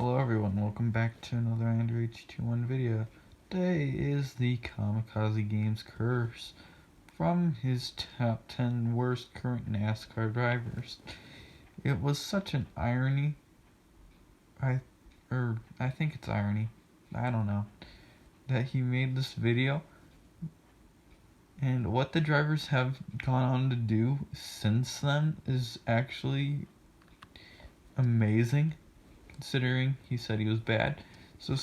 Hello everyone, welcome back to another Android 221 video. Today is the Kamikaze Games curse from his top 10 worst current NASCAR drivers. It was such an irony, I think it's irony, I don't know, that he made this video, and what the drivers have gone on to do since then is actually amazing, considering he said he was bad. So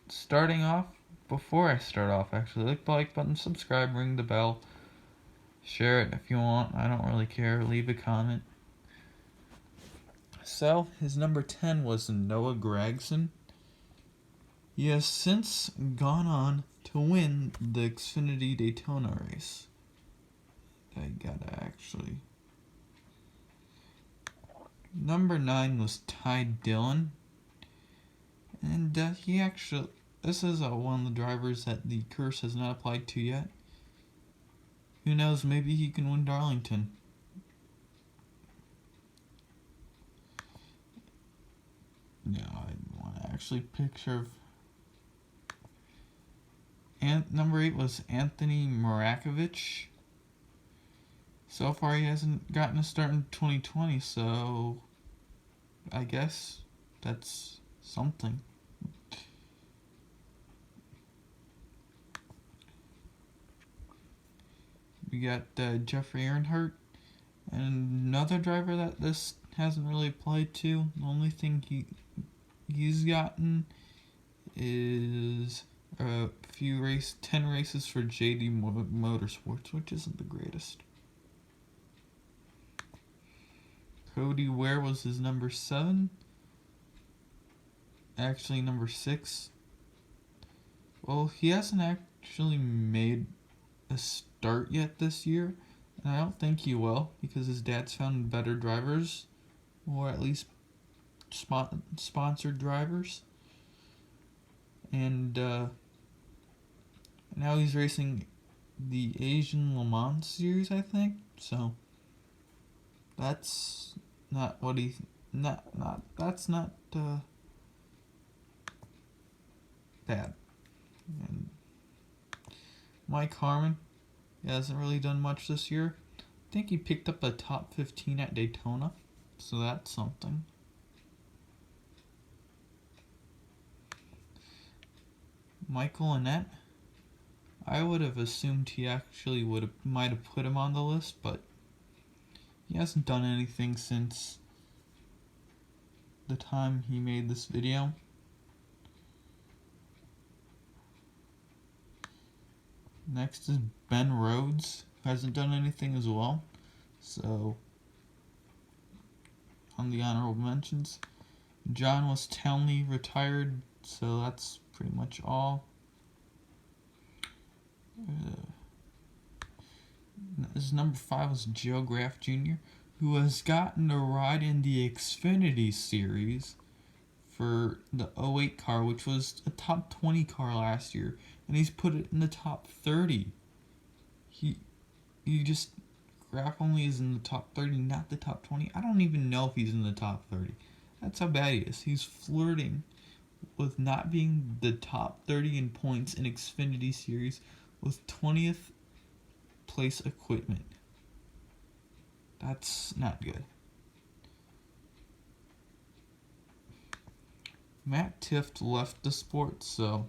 starting off, before I start off, actually, click the like button, subscribe, ring the bell, share it if you want, I don't really care, leave a comment. So, his number 10 was Noah Gragson. He has since gone on to win the Xfinity Daytona race. I gotta actually... Number 9 was Ty Dillon. And this is one of the drivers that the curse has not applied to yet. Who knows, maybe he can win Darlington. No, I want to actually picture. And number 8 was Anthony Marakovich. So far, he hasn't gotten a start in 2020, so I guess that's something. We got Jeffrey Earnhardt, and another driver that this hasn't really applied to. The only thing he's gotten is a few 10 races for JD Motorsports, which isn't the greatest. Cody Ware was his number 7. Actually, number 6. Well, he hasn't actually made a start yet this year, and I don't think he will, because his dad's found better drivers, or at least sponsored drivers. And now he's racing the Asian Le Mans series, I think. So that's not what he that's not bad. And Mike Harmon, he hasn't really done much this year. I think he picked up a top 15 at Daytona, so that's something. Michael Annett, I would have assumed he actually might have put him on the list, but he hasn't done anything since the time he made this video. Next is Ben Rhodes, who hasn't done anything as well. So, on the honorable mentions, John was Townley retired, so that's pretty much all. His number 5 was Joe Graff Jr., who has gotten a ride in the Xfinity series for the 08 car, which was a top 20 car last year, and he's put it in the top 30. Graff only is in the top 30, not the top 20. I don't even know if he's in the top 30. That's how bad he is. He's flirting with not being the top 30 in points in Xfinity series with 20th place equipment. That's not good. Matt Tifft left the sport, so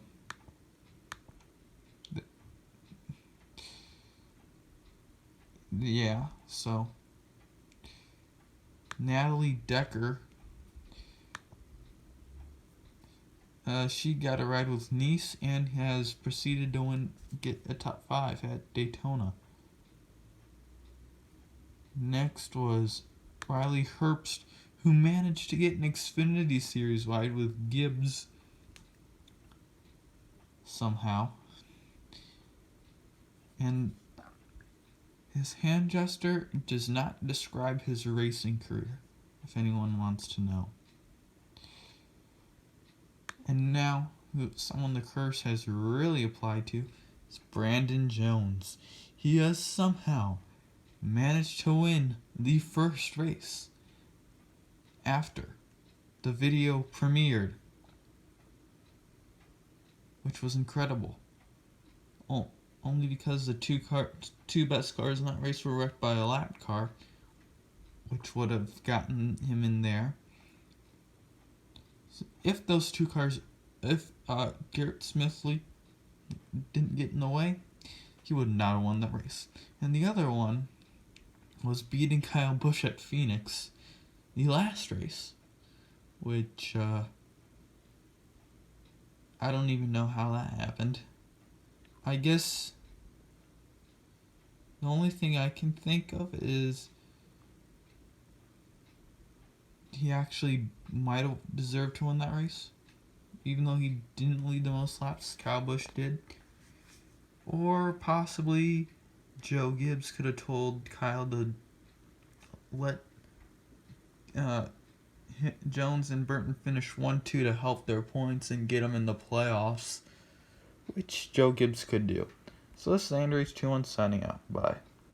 yeah, so Natalie Decker, she got a ride with Nice and has proceeded to get a top 5 at Daytona. Next was Riley Herbst, who managed to get an Xfinity Series ride with Gibbs somehow. And his hand gesture does not describe his racing career, if anyone wants to know. And now, someone the curse has really applied to is Brandon Jones. He has somehow managed to win the first race after the video premiered which was incredible. Only because the two best cars in that race were wrecked by a lap car, which would have gotten him in there. So if those two cars, if Garrett Smithley didn't get in the way, he would not have won that race. And the other one was beating Kyle Busch at Phoenix, the last race, which I don't even know how that happened. I guess the only thing I can think of is he actually might have deserved to win that race, even though he didn't lead the most laps. Kyle Busch did. Or possibly Joe Gibbs could have told Kyle to let Jones and Burton finish 1-2 to help their points and get them in the playoffs, which Joe Gibbs could do. So this is AndroH21 signing out. Bye.